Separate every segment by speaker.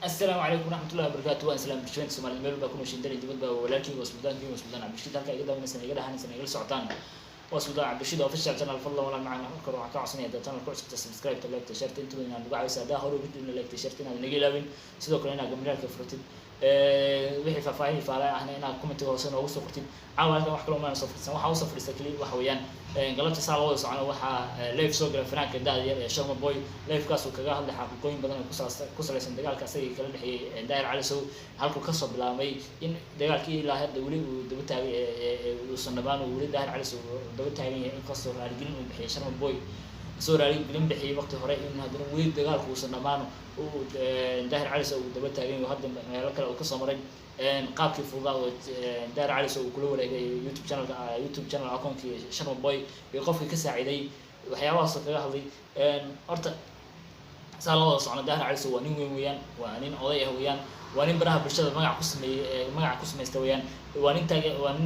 Speaker 1: السلام عليكم ورحمة الله وبركاته. وأنا سلام بشوين سومالي ميل بكون وشندري دبل ولكن وسودان في وسودان عبد الشيد هلك يقدر من سنة يقدر هني سنة يقدر سعتان وسودان عبد الشيد وفي الشارع تنا الفضل ولا معنا كرو عكا عصني ده تنا الكورس تسبسكرايب تلاقي تيشرت انتو هنا نبغى يساعده هرو بدنا لايك تيشرت هنا نجي لابين سيدو كلنا جميل كفرتين wixii faahfaahin faala ahna inaan comment hoose noogu soo qortid caawa wax kale ma soo fursan waxa uu soo furistay kaliya waxa weeyaan galabta saa loo socdo waxa live soo galay fanaanka daadiyar ee Sharma Boy live kaas oo kaga hadlay xaqiiqooyin badan oo ku saleysan dagaalka asaga kala dhaxeeyay Daahir Cali Sow halku ka soo bilaabay in dagaalkii ilaa hadda wali uu daba taagay uu sanadaan uu wali Daahir Cali Sow daba taagay in kasoo raaligelin uu bixiyay Sharma Boy soo raaligelin bixiyay waqti hore in hadana wali dagaalku uu sanadaan Daahir Cali Sow daba taagay oo hadda meel kale oo ka soo maray qaabkii fuudaa oo Daahir Cali Sow kula wareegay YouTube channel account-kii Sharma Boy iyo qofkii ka saaciday waxyaabahaas kaga hadlay horta saa loo socdo Daahir Cali Sow waa nin weyn weeyaan waa nin oday ah weeyaan waa nin baraha bulshada magac ku sameystay weeyaan waa nin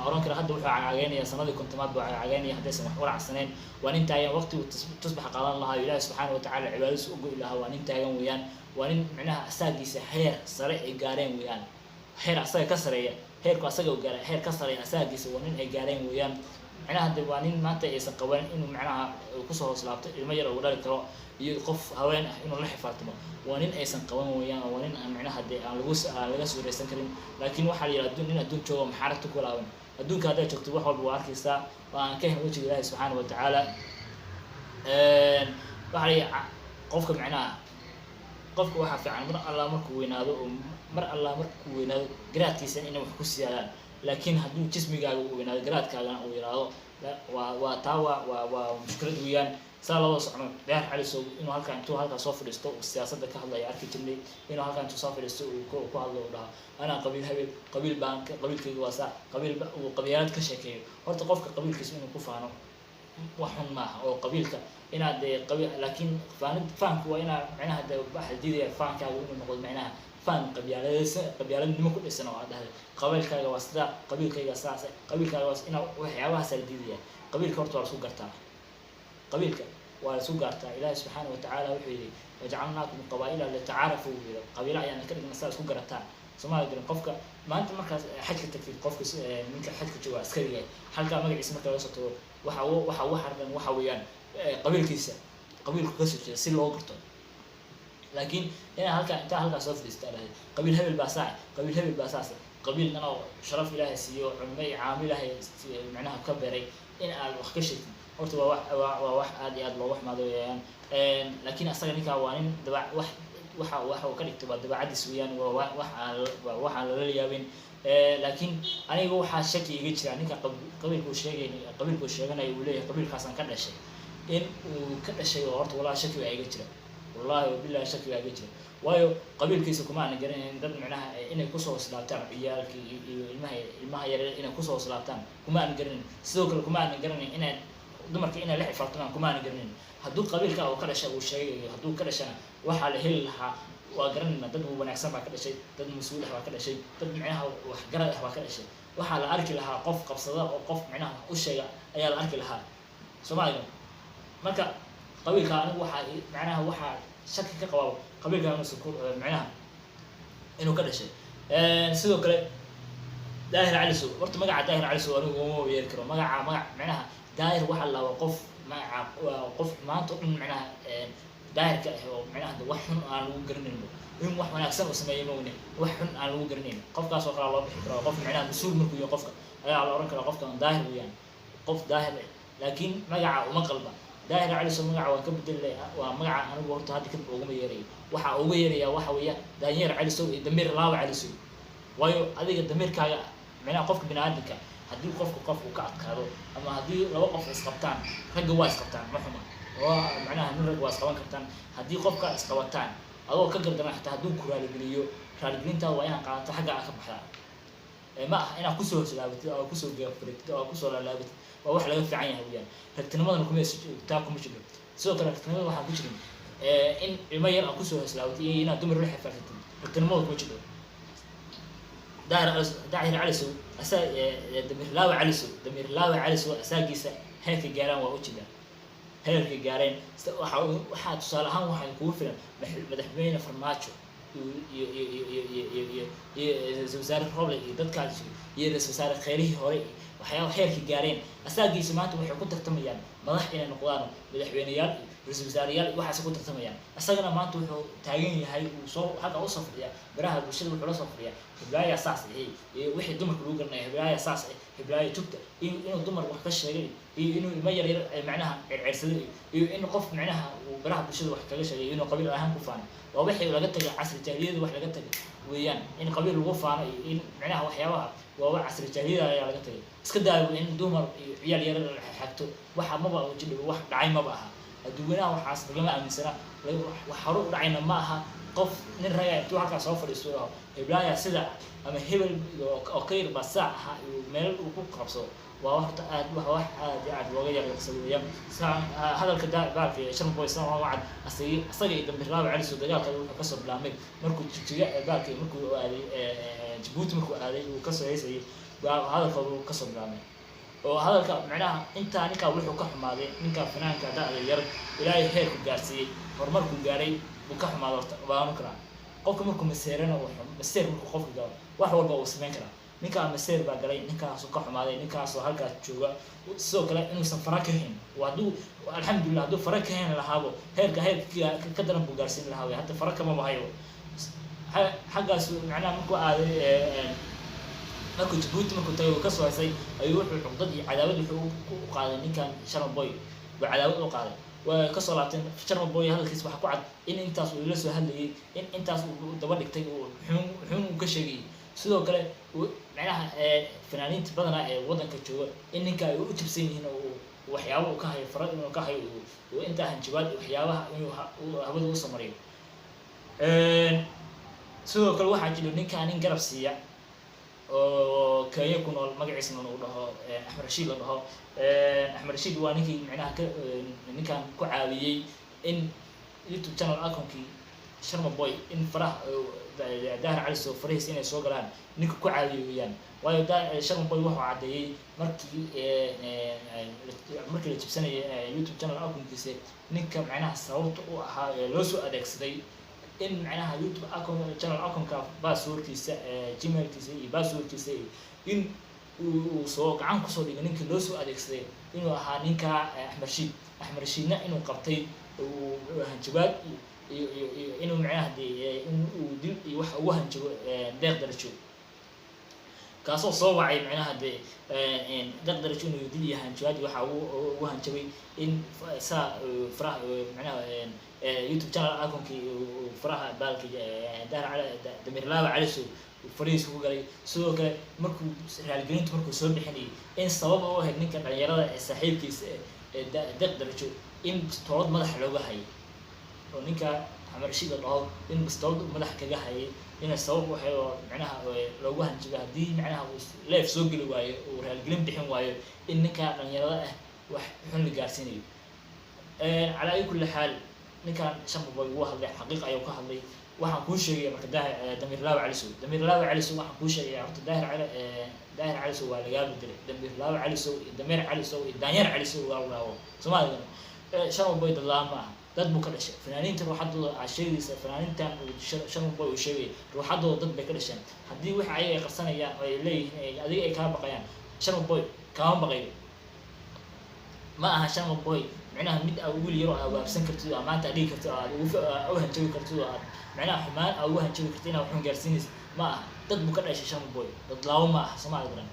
Speaker 1: oran kara hadda wuxuu cagaageenaya sanadii kontomaad buu cagaageenaya hadaysan wax walac saneen waa nin taagan waqti uu tusbax qaadan lahaa Ilaahay subhanahu wa ta'ala cibaadadiisa ugu ilaaha waa nin taagan weeyaan waa nin macnaha asaagiisa heer sare ay gaareen weeyaan heer asaga ka sareeya heerku asaga uu gaaray heer ka sareeya asaagiisa waa nin ay gaareen weeyaan macnaha hadda waa nin maanta aysan qaban inuu macnaha ku soo hoos laabto ilmo yar oo dhali karo iyo qof haween ah inuu la xifaartamo waa nin aysan qaban weeyaan waa nin macnaha hadda aan laga soo reesan karin laakiin waxa la yiraahdo in adduun joogo maxaragta ku laaban adduunka hadda joogto wax walba waa arkaysaa waan ka helay wajiga Ilaahay subhanahu wa ta'ala waxa qofka macnaha qofka waxa fiican mar Allah markuu weynaado garaadkiisa inay wax ku siiyaan laakiin hadduu jismigaaga uu weynaado garaadkaaga uu yiraahdo waa mushkilad weeyaan saa loo socdo Daahir Cali Sow inuu halkaan soo fadhiisto siyaasadda ka hadlaya arki jirnay inuu halkaan soo fadhiisto uu ku hadlo dhaha ana qabiil baan qabiilkayga waa saa uu qabiilad ka sheekeeyo horta qofka qabiilkiisa inuu ku faano wax xun ma aha oo qabiilka inaad qabiil laakiin faanku waa inaad macnaha waxa diidaya faankaaga inuu noqdo macnaha faan qabiiladnimo ku dhisan oo aad dhahay qabiilkaaga waa sida qabiilkayga saas qabiilkaaga waa ina waxyaabaha sal diidaya qabiilka horta waa isku gartaa qabiilka waa isku gartaa Ilaahay subhanahu wa ta'ala wuxuu yiri waja'alnaakum qabaa'ila lita'aarafu qabiila ayaan ka dhigna saas ku garataan Soomaaliga qofka maanta markaas xajka tagtid qofka ninka xajka jooga askariga halka magaciisa marka la soo waxa weeyaan qabiilkiisa qabiilku ka soo jeeda si loo garto laakiin halka soo fadhiistaa qabiil hebel baa saa qabiilna oo sharaf Ilaahay siiyo cumay caamilahay macnaha ka beeray in aad wax ka sheegtid horta waa wax aad iyo aad loogu xamaado weeyaan laakiin asaga ninka waa nin waxa uu ka dhigtay dabacadis weeyaan waxa la yaabin laakiin aniga waxa shaki iga jira ninka qabiilku sheeganay uu leeyahay qabiilkaas aan ka dhashay in uu ka dhashay horta walaa shaki waa iga jira wallahi billahi shaki waa iga jira waayo qabiilkiisa kuma aan garaneyn dad macnaha inay ku soo islaabtaan ciyaalkii iyo ilmaha yar inay ku soo islaabtaan kuma aan garaneyn sidoo kale kuma aan garaneyn inay dumarka inay la xifaartaan kuma aan garaneyn hadduu qabiilka uu ka dhashay uu sheegay hadduu ka dhashana waxa la heli lahaa waa garanayna dad wanaagsan baa ka dhashay dad mas'uul ah baa ka dhashay dad macnaha wax garad ah baa ka dhashay waxa la arki lahaa qof qabsada oo qof macnaha u sheega ayaa la arki lahaa Soomaaliga marka qabiilka anigu waxa shaki ka qabo qabiilka macnaha inuu ka dhashay sidoo kale Daahir Cali Sow horta magaca Daahir Cali Sow anigu uma yeeri karo magaca macnaha daahir waxa la waa qof maanta dhan macnaha daahirka oo macnaha wax xun aan lagu garanayno in wax wanaagsan oo sameeyay moogna wax xun aan lagu garanayno qofkaas oo kala loo bixi karo qof macnaha mas'uul markuu yahay qofka ayaa la oran karaa qofkan daahir weeyaan qof daahir laakiin magaca uma qalba Daahir Cali Sow magaca waa ka bedelay waa magaca anigu horta hadda kadib ugu yeeray waxa ugu yeeraya waxa weeyaan Daahir Cali Sow iyo Dameer Laawa Cali Sow waayo adiga dameerkaaga macnaha qofka bini'aadamka haddii qofku ka adkaado ama haddii laba qof isqabtaan ragga waa isqabtaan ma xuma oo macnaha nin rag waa isqaban kartaan haddii qofka isqabataan adoo ka gardan xataa hadduu ku raaligelinta waa inaan qaadato xagga ka baxdaa ma aha inaan ku soo hoslaabatid oo ku soo gaafurtid oo ku soo laalaabatid waa wax laga fiican yahay weeyaan ragtinimadana kuma jiro sidoo kale ragtinimada waxaa ku jirin in ilmo yar aan ku soo hoslaabatid iyo inaad dumar la xifaartid ragtinimada kuma jiro Daahir Cali Sow Dameer Laawa Cali Sow asaagiisa heerka gaaraan waa u jira heerka gaareen waxa tusaale ahaan waxa kugu filan madaxweyne Farmaajo ra-iisul wasaare Roble iyo dadkaas iyo ra-iisul wasaare Khayrihii hore waxyaabo heerka gaareen asaagiisa maanta waxay ku tartamayaan madax inay noqdaan madaxweynayaal ra-iisul wasaareyaal waxaas ku tartamayaan asagana maanta wuxuu taagan yahay uu soo halka u soo fadhiya baraha bulshada wuxuu la soo fadhiya hiblaayo saas wixii dumarka lagu garanaya hiblaayo saas hiblaayo tugta inuu dumar wax ka sheegay iyo inuu ilmo yar yar macnaha circirsaday iyo in qof macnaha uu baraha bulshada wax kaga sheegay inuu qabiil ahaan ku faano waa wixii laga tagay casri jaahiliyada wax laga tagay weeyaan in qabiil lagu faano in macnaha waxyaabaha waa casri jaahiliyada ayaa laga tagay iska daawo in dumar iyo ciyaal yar la xigto waxa maba oo jidho wax dhacay maba aha adduunyada waxaas lagama aaminsana wax hore u dhacayna ma aha qof nin raga intuu halkaas soo fadhiisto hiblaayo sida ama hebel oo ka yar basaac aha meel uu ku qabso waa wax aad aad looga yaqaansaday hadalka baalka shan boys oo wacad asaga iyo dambi raabi cali soo dagaalka wuxuu ka soo bilaabay markuu jijiga baalka markuu aaday Djibouti markuu aaday uu ka soo heesay hadalka uu ka soo bilaabay oo hadalka macnaha inta ninka wuxuu ka xumaaday ninka fanaanka da'da yar ilaahay heer ku gaarsiiyay horumarku gaaray uu ka xumaado baanu kara qofka markuu maseerana maseer markuu qofku gaaro wax walba uu sameyn kara ninka maseer baa galay ninkaas ka xumaaday ninkaas oo halkaas jooga sidoo kale inuu safara ka hayn wadu alxamdulillah haduu fara ka hayn lahaabo heerka ka daran buu gaarsiin lahaa hadda fara kama bahayo xagaas macnaha markuu aaday markuu Djibouti markuu tago ka soo haysay ayuu wuxuu xuqdad iyo cadaawad wuxuu ku qaaday ninkan Sharma Boy waa cadaawad u qaaday waa ka soo laabteen Sharma Boy halkiis waxa ku cad in intaas uu la soo hadlayay in intaas uu daba dhigtay oo xun ka sheegay sidoo kale macnaha fanaaniinta badana ee wadanka jooga in ninka ay u jibsan yihiin oo waxyaabo uu ka hayo farad inuu ka hayo oo inta hanjabaad waxyaabaha inuu hawada u samariyo sidoo kale waxa jiro ninka nin garab siiya oo Kenya ku nool magaciisa uu dhaho Axmed Rashiid la dhaho Axmed Rashiid waa ninkii macnaha ninkan ku caawiyay in YouTube channel account-kii Sharma Boy in faraha Daahir Cali soo fariis inay soo galaan ninka ku caawiyayaan waayo Sharma Boy wuxuu cadeeyay markii la jibsanay YouTube channel account-kiisa ninka macnaha sababta u ahaa loo soo adeegsaday in macnaha YouTube channel account-ka password-kiisa Gmail-kiisa iyo password-kiisa in uu soo gacan ku soo dhigay ninka loo soo adeegsaday inuu ahaa ninka Axmed Rashiidna inuu qabtay uu hanjabaad iyo inuu macnaha inuu dil iyo wax ugu hanjabo deeq darajo kaasoo soo wacay macnaha deeq darajo inuu dil iyo hanjabaad waxa ugu hanjabay in faraha macnaha YouTube channel account-kii faraha baalki Damir Laawa Cali soo fariis ku galay sidoo kale markuu raalgelintu markuu soo bixinay in sabab oo ahayd ninka dhalinyarada ee saaxiibkiisa deeq darajo in toolad madax looga hayay oo ninka Axmed Rashiid oo in bistoolad madax kaga hayay in sabab waxay macnaha loogu hanjabay hadii macnaha uu leef soo gali waayo oo raalgelin bixin waayo in ninka dhalinyarada ah wax xun la gaarsiinayo على أي كل حال ninkan Sharma Boy wuu hadlay xaqiiq ayuu ka hadlay waxaan ku sheegay marka Damir Laawa Cali soo waxaan ku sheegay horta Daahir Cali soo waa laga bedelay Damir Laawa Cali soo Damir Cali soo Daanyar Cali soo waa raawo Soomaaliga Sharma Boy dalaama dad buu ka dhashay fanaaniinta ruuxadooda sheegaysa fanaaniintan Sharma Boy uu sheegay ruuxadooda dad bay ka dhasheen hadii waxa ay qarsanayaan oo ay leeyihiin adiga ay ka baqayaan Sharma Boy kaama baqayo ma aha Sharma Boy macnaha mid wiil yar oo waabsan kartid amaanta dhigi kartid oo hanjabi kartid oo macnaha xumaan oo hanjabi kartid inaa waxun gaarsiinaysa ma aha dad buu ka dhashay Sharma Boy dad laawo ma aha Soomaaliga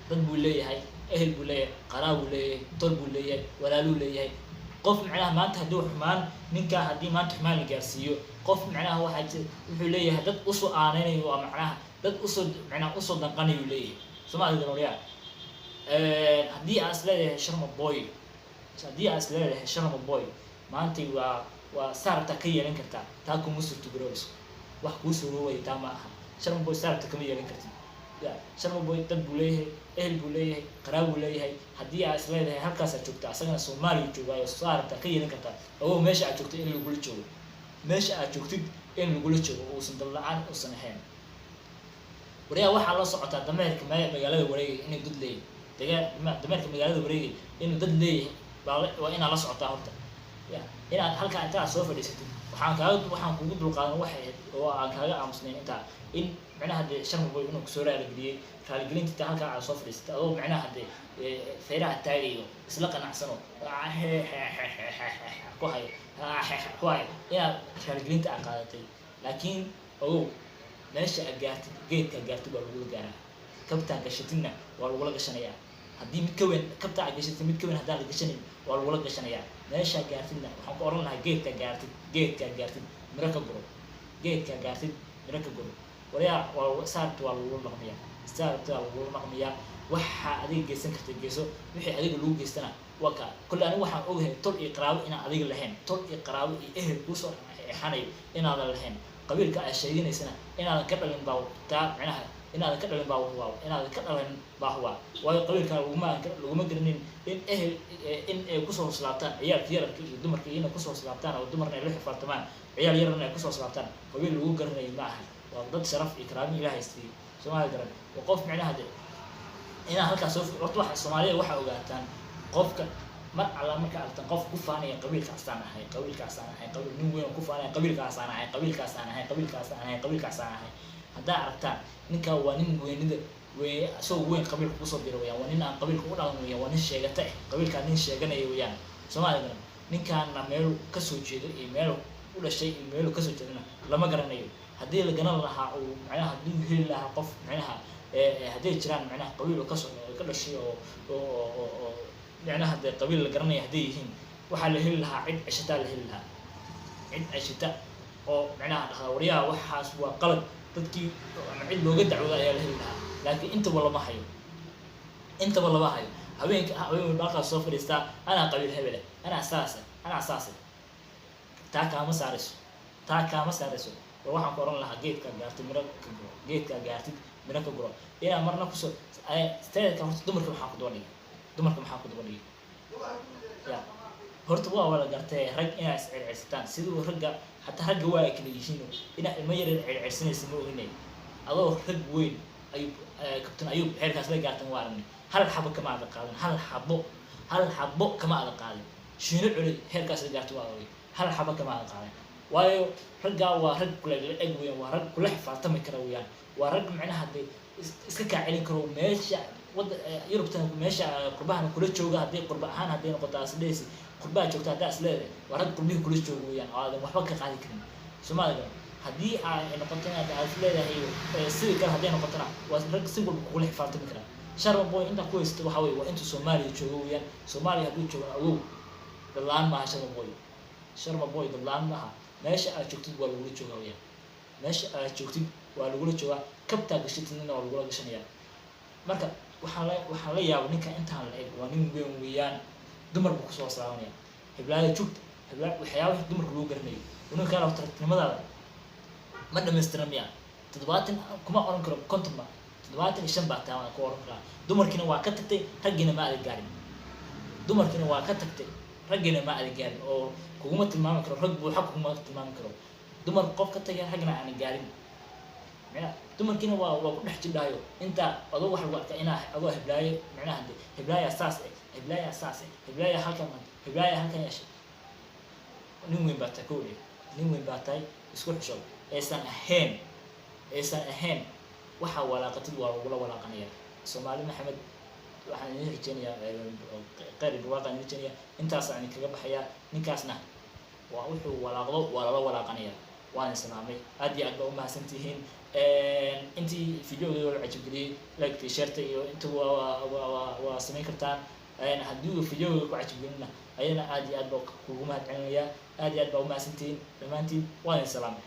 Speaker 1: dad buu leeyahay ehel buu leeyahay qaraab buu leeyahay tol buu leeyahay walaaluu leeyahay qof macnaha maanta haduu xumaan ninka hadii maanta xumaan la gaarsiiyo qof macnaha waxa wuxuu leeyahay dad u soo aaneeyo oo macnaha dad u soo macnaha u soo danqanayo leeyahay Soomaaliga wariyaa hadii aas leeyahay Sharma Boy hadii aas leeyahay Sharma Boy maanta waa saarta ka yeelan kartaa taa kuma suurto garoobis wax ku soo rooway taa ma aha Sharma Boy saarta kama yeelan kartid Sharma Boy dad buu leeyahay ehel buu leeyahay qaraab buu leeyahay hadii aas leeyahay halkaas aad joogtaa asagana Soomaaliya joogayo saarta ka yeelan kartaa oo meesha aad joogtay in lagu joogo meesha aad joogtid in lagu joogo oo san dallaan oo san ahayn wariyaa waxa la socotaa dameerka magaalada wareegay inay dad leeyahay dameerka magaalada wareegay inuu dad leeyahay waa ina la socotaa horta inaad halkaa intaa soo fadhiisatid waxaan kugu dulqaadan waxay ahayd oo aan kaaga aamusnayn intaa in macnaha dee sharma boy inuu kusoo raaligeliyey raaligelinta intaa halkaa aad soo fadhiisatay adoo macnaha dee feeraha taagayo isla qanacsano ku hayo inaad raaligelinta aad qaadatay laakiin ogow meesha aad gaartid geedka aad gaartid waa lagula gaaraa kabtaan gashatidna waa lagula gashanayaa haddii mid ka weyn kabtaa aad gashatid mid ka weyn haddaan la gashanayn waa lagula gashanayaa meeshaa gaartidna waxaan ku oran lahaa geedkaa gaartid miro ka guro geedkaa gaartid miro ka guro waryaa saarta waa lagula dhaqmiyaa waxaa adiga geysan karta geyso wixii adiga lagu geystana waa kaa kolle anigu waxaan ogahay tol iyo qaraabo inaan adiga lahayn tol iyo qaraabo iyo ehel kuusoo exanayo inaadan lahayn qabiilka aad sheeganaysana inaadan ka dhalin baa taa macnaha inaadan ka dhalin baa huwaa waayo qabiilka laguma garanin in ehel in ay kusoo hoslaabtaan ciyaalka yararka iyo dumarka inay kusoo hoslaabtaan oo dumarna ay la xifaartamaan ciyaal yararna ay kusoo hoslaabtaan qabiil lagu garanayo ma aha waa dad sharaf iyo karaamo ilaahay siiyey Soomaali garan waa qof macnaha de inaa halkaas soo horta waxa Soomaaliya waxa ogaataan qofka mar alla marka aragtan qof ku faanaya qabiilkaasaan ahay qabiil nin weyn ku faanaya qabiilkaasaan ahay haddaa aragtaan ninka waa nin weynida soo weyn qabiilka kusoo biro wayaan waa nin aan qabiilka u dhalan wayaan waa nin sheegata qabiilkaa nin sheeganaya wayaan Soomaali garan ninkaana meel kasoo jeedo iyo meel u dhashay iyo meel kasoo jeedana lama garanayo haddii la garan lahaa oo macnaha haddii heli lahaa qof macnaha hadday jiraan macnaha qabiil ka dhashay oo macnaha dee qabiil la garanaya hadday yihiin waxaa la heli lahaa cid ceshata la heli lahaa cid ceshata oo macnaha dhahda waryaha waxaas waa qalad dadkii ama cid looga dacwooda ayaa la heli lahaa laakiin intaba lama hayo haween baqaa soo fadhiistaa anaa qabiil hebele anaa saase taa kaama saarayso waxaan ku oran lahaa geedkaa gaartid miro ka guro inaa marna kusoo steedka horta dumarka maxaa ku daba dhigay ya horta waa wala gartay rag inaa iscircirsataan siduu ragga hataa ragga waa ay kala yihiin inaa ilmo yar circirsanaysa ma oginay adoo rag weyn kabtan ayuub xeerkaas la gaartan waa aragnay hal xabo kama aada qaadin shiino culay xeerkaas la gaartan waa ogay hal xabo kama aada qaadin waayo raggaa waa rag kula eg weyaan waa rag kula xifaartami kara weyaan waa rag macnaha hadday iska kaa celin karo meesha yurubtan meesha qurbahana kula jooga hadday qurba ahaan hadday noqoto asdheysi qurbaha joogta haddaa is leedahay waa rag qurbihii kula jooga weyaan oo aadan waxba ka qaadi karin Soomaaliga haddii ay noqoto inaad is leedahay sidii kale hadday noqotona waa rag si walba kula xifaartami kara Sharma Boy inta ku haysta waxa weeye waa intuu Soomaaliya jooga weyaan Soomaaliya hadduu joogo awow dadlaan maaha Sharma Boy dadlaan maaha meesha aad joogtid waa lagula joogaa kabtaa gashatidna waa lagula gashanayaa marka waxaan la yaabay ninka intaan la eg waa nin weyn weeyaan dumar buu kusoo salaamanaya heblaaya joogta waxyaabaha dumarka lagu garanayo ninkaan waqtinimadaada ma dhamaystiran miya 70 kuma oran karo 50 ba 75 baa taa ku oran karaa dumarkina waa ka tagtay raggiina ma aad gaarin oo kuguma tilmaami karo rag buu xaq kuma tilmaami karo dumar qof ka tagay ragna aan gaarin macna dumarkina waa ku dhex jidaayo inta adoo wax lagu arkaa inaa adoo heblaayo macnaha heblaaya halkan yeeshay nin weyn baa tahay isku xisho aysan ahayn waxa walaaqatid waa lagula walaaqanaya Soomaali Maxamed waxaan idin rajeynayaa qeyb waaqan idin rajeynayaa intaas aan kaga baxayaa ninkaasna waa wuxuu walaaqdo waa lala walaaqanaya waan islaamay aad iyo aad baa u mahadsantihiin intii videoga la cajib geliyay like share iyo inta waa samayn kartaan haddii videoga ku cajib gelina ayana aad iyo aad baa kugu mahadcelinayaa aad iyo aad baa u mahadsantihiin dhamaantiin waan islaamay